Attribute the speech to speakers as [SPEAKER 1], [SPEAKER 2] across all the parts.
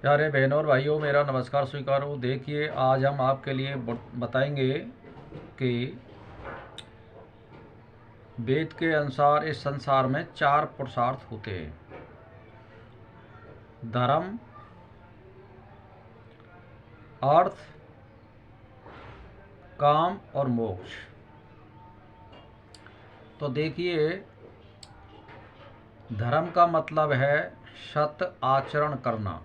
[SPEAKER 1] प्यारे बहनों और भाइयों, मेरा नमस्कार स्वीकार हो। देखिए, आज हम आपके लिए बताएंगे कि वेद के अनुसार इस संसार में चार पुरुषार्थ होते हैं: धर्म, अर्थ, काम और मोक्ष। तो देखिए, धर्म का मतलब है सत्य आचरण करना।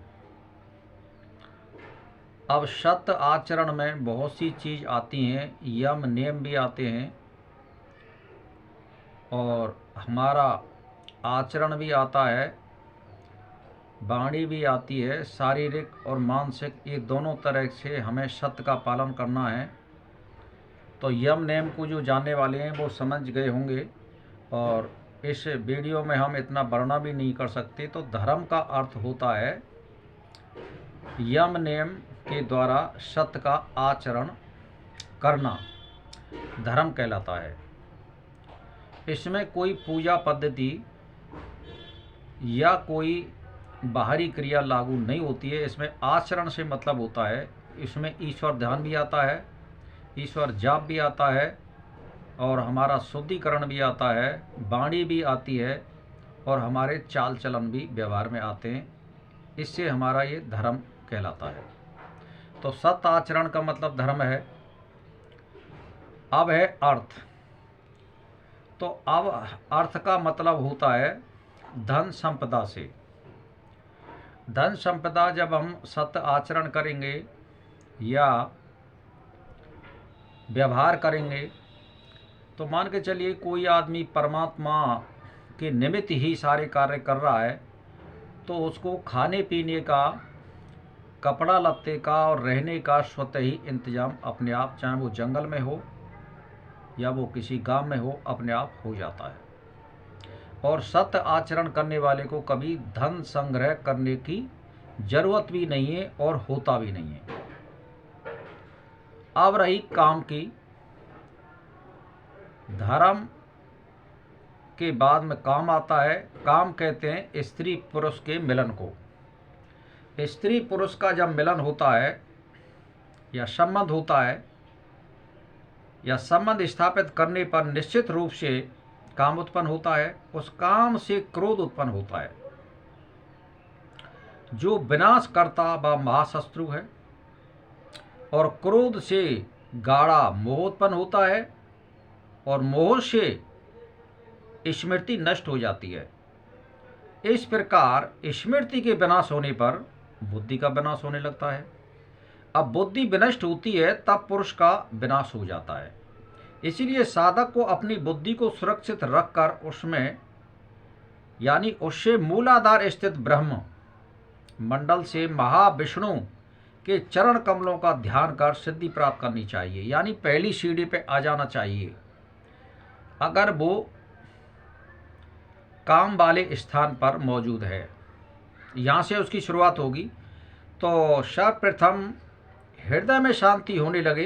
[SPEAKER 1] अब सत्य आचरण में बहुत सी चीज़ आती हैं, यम नियम भी आते हैं और हमारा आचरण भी आता है, वाणी भी आती है। शारीरिक और मानसिक ये दोनों तरह से हमें सत्य का पालन करना है। तो यम नियम को जो जानने वाले हैं वो समझ गए होंगे, और इस वीडियो में हम इतना वर्णन भी नहीं कर सकते। तो धर्म का अर्थ होता है यम नियम के द्वारा सत्य का आचरण करना, धर्म कहलाता है। इसमें कोई पूजा पद्धति या कोई बाहरी क्रिया लागू नहीं होती है। इसमें आचरण से मतलब होता है, इसमें ईश्वर ध्यान भी आता है, ईश्वर जाप भी आता है, और हमारा शुद्धिकरण भी आता है, वाणी भी आती है, और हमारे चाल चलन भी व्यवहार में आते हैं। इससे हमारा ये धर्म कहलाता है। तो सत्य आचरण का मतलब धर्म है। अब है अर्थ। तो अब अर्थ का मतलब होता है धन संपदा से। धन संपदा जब हम सत्य आचरण करेंगे या व्यवहार करेंगे, तो मान के चलिए कोई आदमी परमात्मा के निमित्त ही सारे कार्य कर रहा है, तो उसको खाने पीने का, कपड़ा लत्ते का और रहने का स्वतः ही इंतजाम अपने आप, चाहे वो जंगल में हो या वो किसी गांव में हो, अपने आप हो जाता है। और सत्य आचरण करने वाले को कभी धन संग्रह करने की जरूरत भी नहीं है और होता भी नहीं है। अब रही काम की। धर्म के बाद में काम आता है। काम कहते हैं स्त्री पुरुष के मिलन को। स्त्री पुरुष का जब मिलन होता है या संबंध होता है, या संबंध स्थापित करने पर निश्चित रूप से काम उत्पन्न होता है। उस काम से क्रोध उत्पन्न होता है, जो विनाश करता व महाशत्रु है। और क्रोध से गाढ़ा मोह उत्पन्न होता है, और मोह से स्मृति नष्ट हो जाती है। इस प्रकार स्मृति के विनाश होने पर बुद्धि का विनाश होने लगता है। अब बुद्धि विनष्ट होती है तब पुरुष का विनाश हो जाता है। इसीलिए साधक को अपनी बुद्धि को सुरक्षित रखकर उसमें, यानी उससे मूलाधार स्थित ब्रह्म मंडल से महाविष्णु के चरण कमलों का ध्यान कर सिद्धि प्राप्त करनी चाहिए, यानी पहली सीढ़ी पे आ जाना चाहिए। अगर वो काम वाले स्थान पर मौजूद है, यहाँ से उसकी शुरुआत होगी। तो सर्वप्रथम हृदय में शांति होने लगे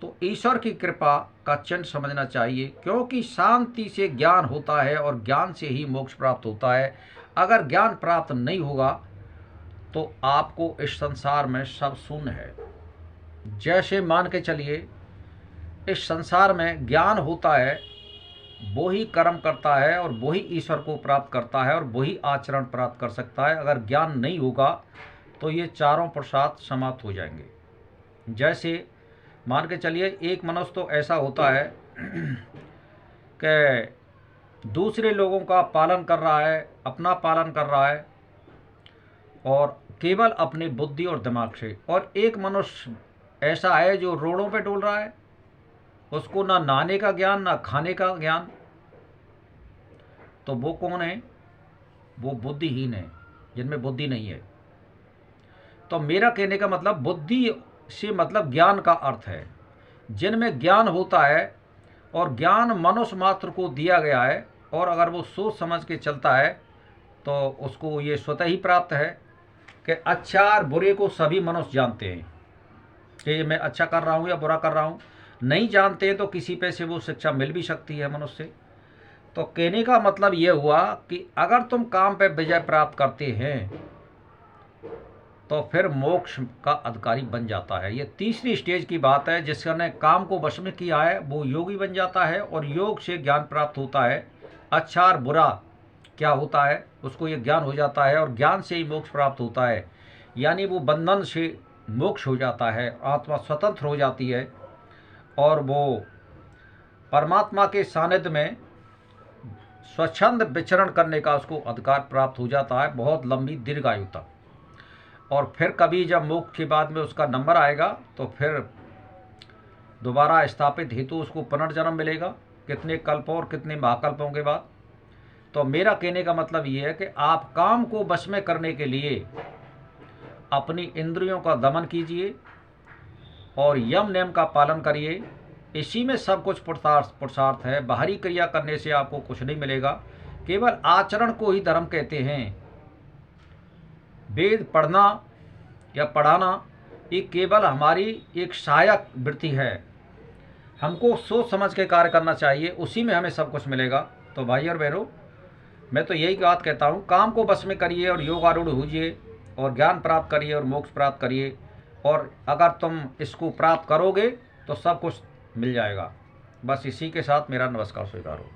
[SPEAKER 1] तो ईश्वर की कृपा का चिन्ह समझना चाहिए, क्योंकि शांति से ज्ञान होता है और ज्ञान से ही मोक्ष प्राप्त होता है। अगर ज्ञान प्राप्त नहीं होगा तो आपको इस संसार में सब शून्य है। जैसे मान के चलिए, इस संसार में ज्ञान होता है, वो ही कर्म करता है और वो ही ईश्वर को प्राप्त करता है और वही आचरण प्राप्त कर सकता है। अगर ज्ञान नहीं होगा तो ये चारों पुरुषार्थ समाप्त हो जाएंगे। जैसे मान के चलिए, एक मनुष्य तो ऐसा होता है कि दूसरे लोगों का पालन कर रहा है, अपना पालन कर रहा है, और केवल अपनी बुद्धि और दिमाग से। और एक मनुष्य ऐसा है जो रोडों पे डोल रहा है, उसको ना नहाने का ज्ञान ना खाने का ज्ञान। तो वो कौन है? वो बुद्धिहीन है, जिनमें बुद्धि नहीं है। तो मेरा कहने का मतलब, बुद्धि से मतलब ज्ञान का अर्थ है। जिनमें ज्ञान होता है और ज्ञान मनुष्य मात्र को दिया गया है, और अगर वो सोच समझ के चलता है तो उसको ये स्वतः ही प्राप्त है कि अच्छा और बुरे को सभी मनुष्य जानते हैं कि मैं अच्छा कर रहा हूँ या बुरा कर रहा हूँ। नहीं जानते हैं तो किसी पे से वो शिक्षा मिल भी सकती है मनुष्य से। तो कहने का मतलब ये हुआ कि अगर तुम काम पे विजय प्राप्त करते हैं तो फिर मोक्ष का अधिकारी बन जाता है। ये तीसरी स्टेज की बात है। जिसने काम को वश में किया है वो योगी बन जाता है और योग से ज्ञान प्राप्त होता है। अच्छा और बुरा क्या होता है उसको ये ज्ञान हो जाता है और ज्ञान से ही मोक्ष प्राप्त होता है। यानी वो बंधन से मोक्ष हो जाता है, आत्मा स्वतंत्र हो जाती है और वो परमात्मा के सानिध्य में स्वच्छंद विचरण करने का उसको अधिकार प्राप्त हो जाता है, बहुत लंबी दीर्घायु तक। और फिर कभी जब मोक्ष के बाद में उसका नंबर आएगा तो फिर दोबारा स्थापित हेतु उसको पुनर्जन्म मिलेगा, कितने कल्पों और कितने महाकल्पों के बाद। तो मेरा कहने का मतलब ये है कि आप काम को वश में करने के लिए अपनी इंद्रियों का दमन कीजिए और यम नियम का पालन करिए। इसी में सब कुछ पुरुषार्थ है। बाहरी क्रिया करने से आपको कुछ नहीं मिलेगा। केवल आचरण को ही धर्म कहते हैं। वेद पढ़ना या पढ़ाना ये केवल हमारी एक सहायक वृत्ति है। हमको सोच समझ के कार्य करना चाहिए, उसी में हमें सब कुछ मिलेगा। तो भाई और बहनों, मैं तो यही बात कहता हूँ, काम को बस में करिए और योगारूढ़ होइए और ज्ञान प्राप्त करिए और मोक्ष प्राप्त करिए। और अगर तुम इसको प्राप्त करोगे तो सब कुछ मिल जाएगा। बस इसी के साथ मेरा नमस्कार स्वीकार हो।